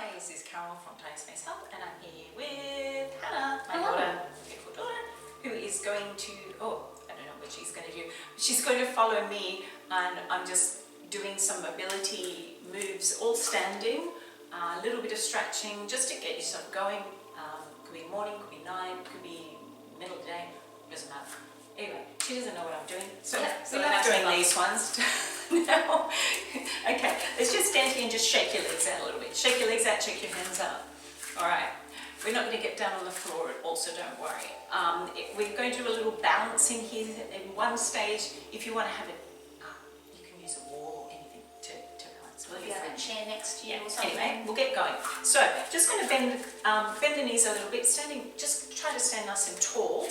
Hi, this is Carol from Tiny Space Health, and I'm here with Hannah, my daughter, beautiful daughter, who is going to, I don't know what she's going to do. She's going to follow me, and I'm just doing some mobility moves, all standing, a little bit of stretching, just to get yourself going. Could be morning, could be night, could be middle of the day, doesn't matter. Anyway, she doesn't know what I'm doing, so we love doing these ones. No. Okay, let's just stand here and just shake your legs out a little bit. Shake your legs out, shake your hands out. All right, we're not going to get down on the floor also, don't worry. We're going to do a little balancing here in one stage. If you want to have it, you can use a wall or anything to balance. Will you have a chair next to you or something? Anyway, we'll get going. So, just going to bend the knees a little bit, just try to stand nice and tall.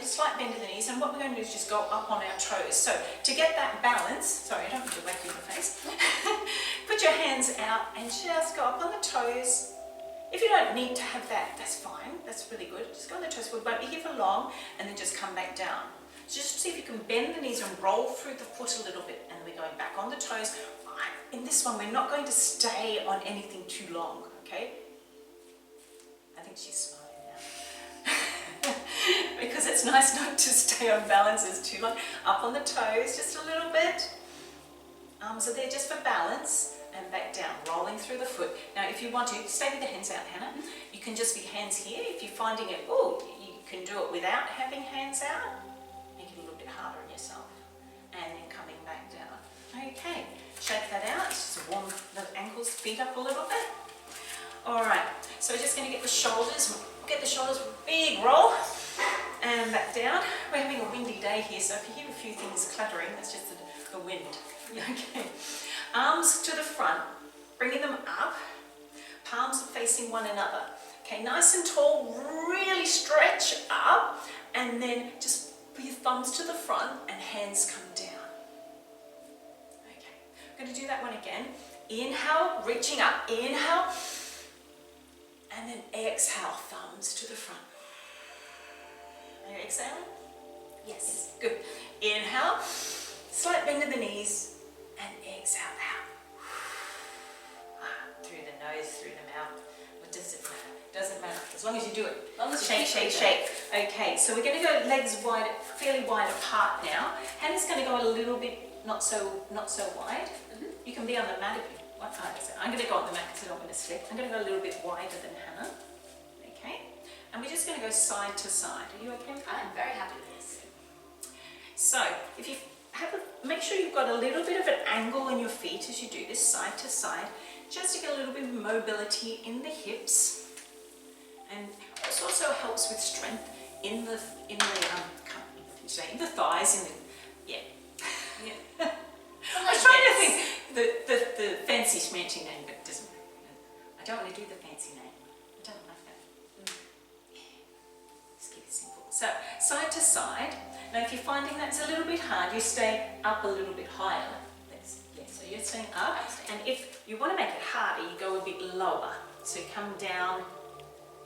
Slight bend in the knees, and what we're going to do is just go up on our toes. So to get that balance, sorry, I don't want to whack you in the face. Put your hands out and just go up on the toes. If you don't need to have that, that's fine. That's really good. Just go on the toes. We won't be here for long, and then just come back down. So just see if you can bend the knees and roll through the foot a little bit, and we're going back on the toes. In this one, we're not going to stay on anything too long. Okay? I think she's smiling. Because it's nice not to stay on balances too long. Up on the toes just a little bit. So they're just for balance, and back down, rolling through the foot. Now if you want to, stay with the hands out, Hannah. You can just be hands here. If you're finding it, you can do it without having hands out. Make it a little bit harder on yourself. And then coming back down. Okay, shake that out. Just warm the ankles, feet up a little bit. All right, so we're just going to get the shoulders big roll. And back down. We're having a windy day here, so if you hear a few things clattering, that's just the wind. Okay. Arms to the front, bringing them up. Palms are facing one another. Okay, nice and tall, really stretch up, and then just put your thumbs to the front and hands come down. Okay, I'm going to do that one again. Inhale, reaching up. Inhale, and then exhale, thumbs to the front. Are you exhaling? Yes. Good. Inhale, slight bend in the knees, and exhale out. Through the nose, through the mouth. What does it matter? Doesn't matter. As long as you do it. As long as shake, shake, shake. Okay, so we're going to go legs wide, fairly wide apart now. Hannah's going to go a little bit not so wide. You can be on the mat if you want. I'm going to go on the mat because I don't want to slip. I'm going to go a little bit wider than Hannah. Okay. And we're just going to go side to side. Are you okay with that? I'm very happy with this. So, if you make sure you've got a little bit of an angle in your feet as you do this side to side, just to get a little bit of mobility in the hips. And this also helps with strength in the thighs, yeah. I was trying to think the fancy schmancy name, but it doesn't. I don't want to do the fancy name. I don't like that. Just keep it simple. So, side to side. Now, if you're finding that's a little bit hard, you stay up a little bit higher. So you're staying up. And if you want to make it harder, you go a bit lower. So you come down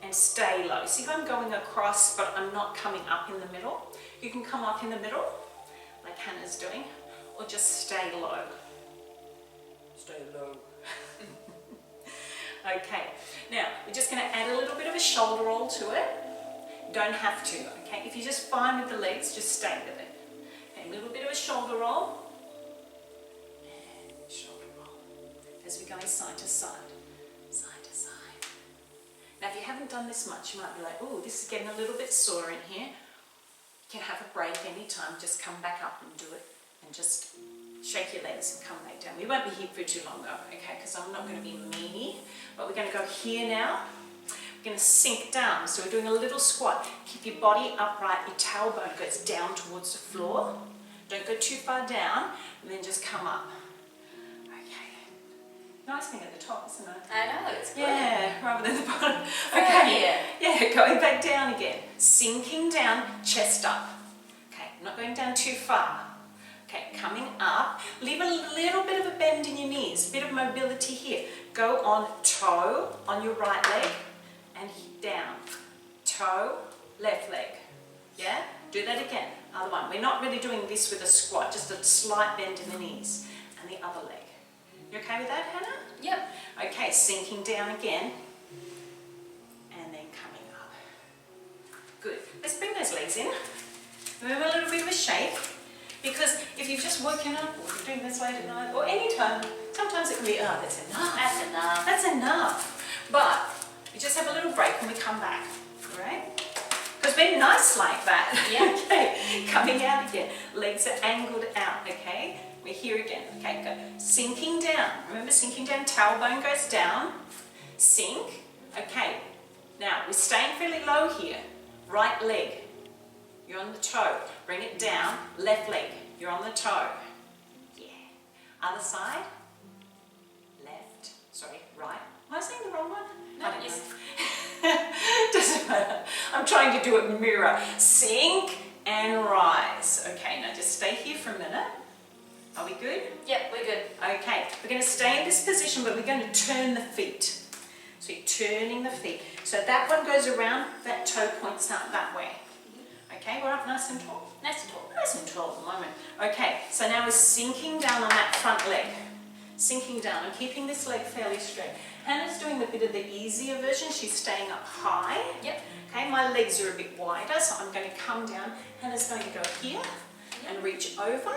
and stay low. See if I'm going across, but I'm not coming up in the middle. You can come up in the middle, like Hannah's doing, or just stay low. Stay low. Okay, now we're just going to add a little bit of a shoulder roll to it. Don't have to, okay? If you're just fine with the legs, just stay with it. Okay, a little bit of a shoulder roll. And shoulder roll. As we're going side to side. Side to side. Now if you haven't done this much, you might be like, oh, this is getting a little bit sore in here. You can have a break anytime. Just come back up and do it. And just shake your legs and come back down. We won't be here for too long though, okay? Because I'm not going to be meanie. But we're going to go here now. We're going to sink down. So we're doing a little squat. Keep your body upright. Your tailbone goes down towards the floor. Don't go too far down. And then just come up. Okay. Nice thing at the top, isn't it? I know, it's good. Yeah, rather than the bottom. Okay. Yeah, going back down again. Sinking down, chest up. Okay, not going down too far. Okay, coming up, leave a little bit of a bend in your knees, a bit of mobility here. Go on toe on your right leg and down. Toe, left leg. Yeah? Do that again. Other one. We're not really doing this with a squat, just a slight bend in the knees. And the other leg. You okay with that, Hannah? Yep. Okay, sinking down again. And then coming up. Good. Let's bring those legs in. Remember a little bit of a shake. Because if you've just woken up, or you're doing this late at night, or any time, sometimes it can be, oh, that's enough. That's enough. That's enough. But you just have a little break when we come back, all right? Because we're nice like that. Yeah. Okay, coming out again. Legs are angled out, okay? We're here again. Okay, go. Sinking down. Remember, sinking down, tailbone goes down. Sink. Okay, now we're staying fairly low here. Right leg, you're on the toe. Bring it down. Left leg, you're on the toe. Yeah. Other side. Left. Sorry, right. Am I saying the wrong one? No, I don't yes. know. Doesn't matter. I'm trying to do it mirror. Sink and rise. Okay, now just stay here for a minute. Are we good? Yep, we're good. Okay, we're going to stay in this position, but we're going to turn the feet. So you're turning the feet. So that one goes around, that toe points out that way. Okay, we're up nice and tall. Nice and tall. Nice and tall at the moment. Okay, so now we're sinking down on that front leg. Sinking down and keeping this leg fairly straight. Hannah's doing a bit of the easier version. She's staying up high. Yep. Okay, my legs are a bit wider, so I'm going to come down. Hannah's going to go here and reach over.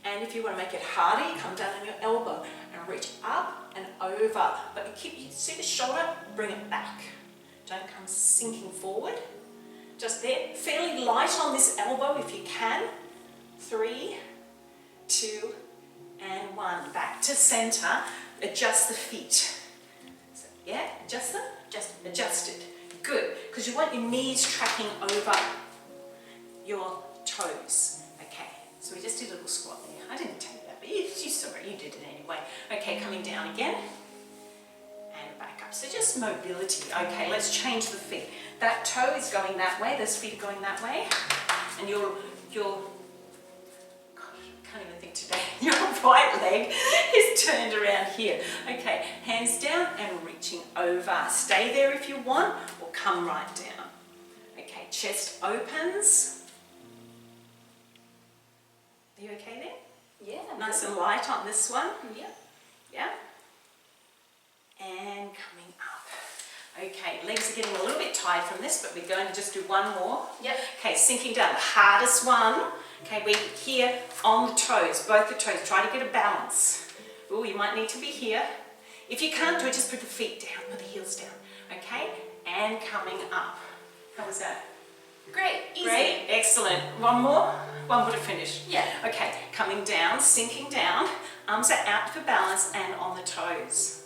And if you want to make it harder, you come down on your elbow and reach up and over. But you see the shoulder, bring it back. Don't come sinking forward. Just there, fairly light on this elbow if you can. 3, 2, and 1. Back to center. Adjust the feet. So, yeah, adjust them. Adjust it. Good, because you want your knees tracking over your toes. Okay, so we just did a little squat there. I didn't tell you that, but you saw it. You did it anyway. Okay, coming down again. And back up. So just mobility. Okay, let's change the feet. That toe is going that way. Those feet are going that way. And your gosh, I can't even think today. Your right leg is turned around here. Okay, hands down and reaching over. Stay there if you want, or come right down. Okay, chest opens. Are you okay there? Yeah. Nice and light on this one. Yep. Yeah. And coming up. Okay, legs are getting a little bit tired from this, but we're going to just do one more. Yep. Okay, sinking down. The hardest one. Okay, we're here on the toes, both the toes. Try to get a balance. Oh, you might need to be here. If you can't do it, just put the feet down, put the heels down. Okay, and coming up. How was that? Great. Easy. Great, excellent. One more? One more to finish. Yeah. Okay, coming down, sinking down. Arms are out for balance and on the toes.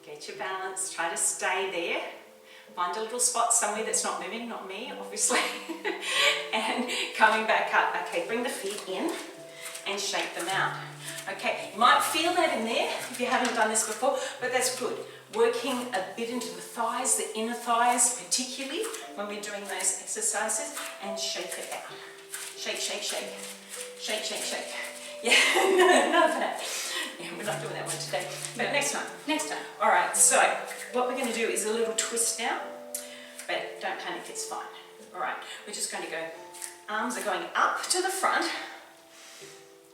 Get your balance, try to stay there. Find a little spot somewhere that's not moving, not me, obviously. And coming back up. Okay, bring the feet in and shake them out. Okay, you might feel that in there if you haven't done this before, but that's good. Working a bit into the thighs, the inner thighs particularly, when we're doing those exercises, and shake it out. Shake, shake, shake. Shake, shake, shake. Yeah, none of that. Yeah, we're not doing that one today, but next time. Next time. All right, so what we're going to do is a little twist now, but don't panic, it's fine. All right, we're just going to go, arms are going up to the front,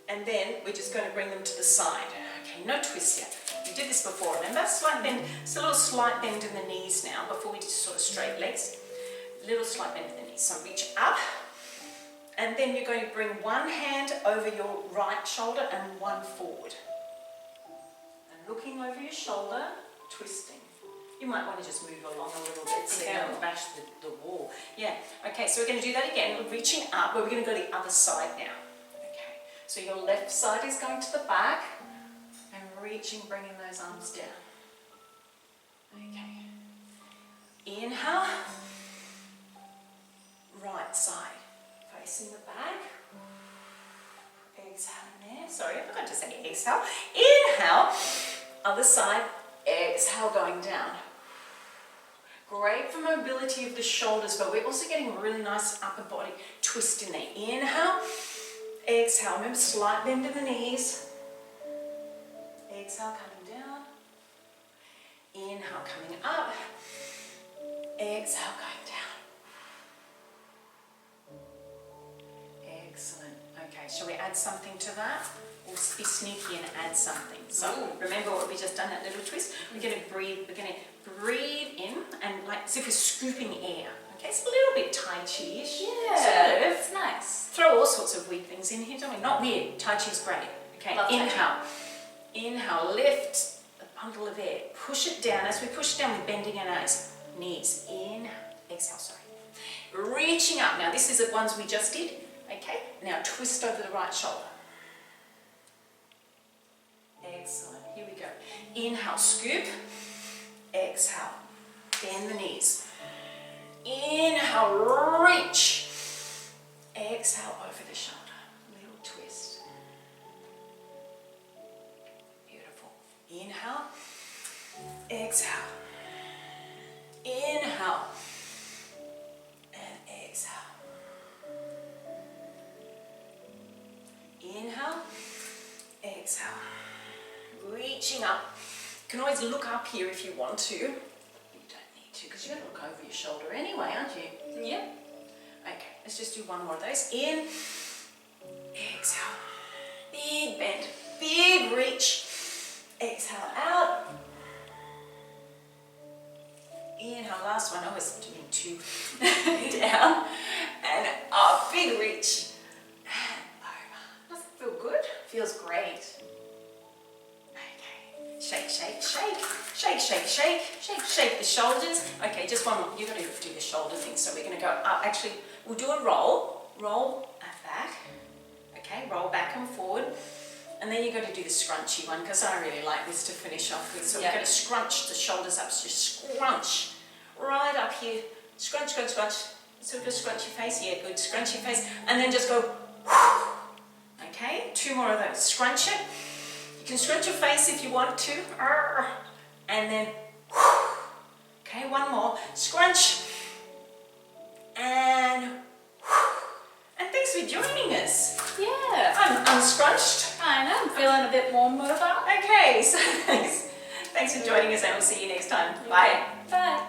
and then we're just going to bring them to the side. Okay, no twist yet. We did this before, remember? Slight bend, it's a little slight bend in the knees now, before we just sort of straight legs. Little slight bend in the knees, so reach up, and then you're going to bring one hand over your right shoulder and one forward. Looking over your shoulder, twisting. You might want to just move along a little bit so you don't bash the wall. Yeah, okay, so we're going to do that again. We're reaching up, but we're going to go to the other side now. Okay, so your left side is going to the back and reaching, bringing those arms down. Okay. Inhale. Right side, facing the back. Exhale in there. Sorry, I forgot to say exhale. Inhale. Other side, exhale, going down. Great for mobility of the shoulders, but we're also getting a really nice upper body twist in there. Inhale, exhale. Remember, slight bend in the knees. Exhale, coming down. Inhale, coming up. Exhale, going down. Excellent. Okay, shall we add something to that? We'll be sneaky and add something. So Ooh. remember what we just done, that little twist? We're going to breathe in and like as if we're scooping air. Okay, it's a little bit Tai Chi-ish. Yeah, So it's nice. throw all sorts of weird things in here, don't we? Not weird, Tai Chi's great. Okay, Love Tai Chi. inhale. Inhale, lift a bundle of air. Push it down. As we push it down, we're bending our knees. Inhale, exhale, sorry. Reaching up. Now this is the ones we just did. Okay, now twist over the right shoulder. Excellent, here we go. Inhale, scoop. Exhale, bend the knees. Inhale, reach. Exhale, over the shoulder. Little twist. Beautiful. Inhale. Exhale. Inhale. And exhale. Inhale. Exhale. Reaching up. You can always look up here if you want to. You don't need to because you're going to look over your shoulder anyway, aren't you? Yep. Okay, let's just do one more of those. In, exhale, big bend, big reach. Exhale out. Inhale, last one. I was doing two. Down and up, big reach. And over. Does it feel good? Feels great. Okay, shake, shake, shake. Shake, shake, shake, shake, shake the shoulders. Okay, just one more. You've got to do the shoulder thing. So we're going to go up. Actually, we'll do a roll. Roll back. Okay, roll back and forward. And then you've got to do the scrunchy one because I really like this to finish off with. So we're going to scrunch the shoulders up. So just scrunch right up here. Scrunch, scrunch, scrunch. So just scrunch your face. Yeah, good. Scrunch your face. And then just go. Okay, two more of those. Scrunch it. You can scrunch your face if you want to. And then, okay, one more. Scrunch. And thanks for joining us. Yeah. I'm unscrunched. I know, I'm feeling a bit more mobile. Okay, so thanks for joining us and we'll see you next time. Bye. Bye.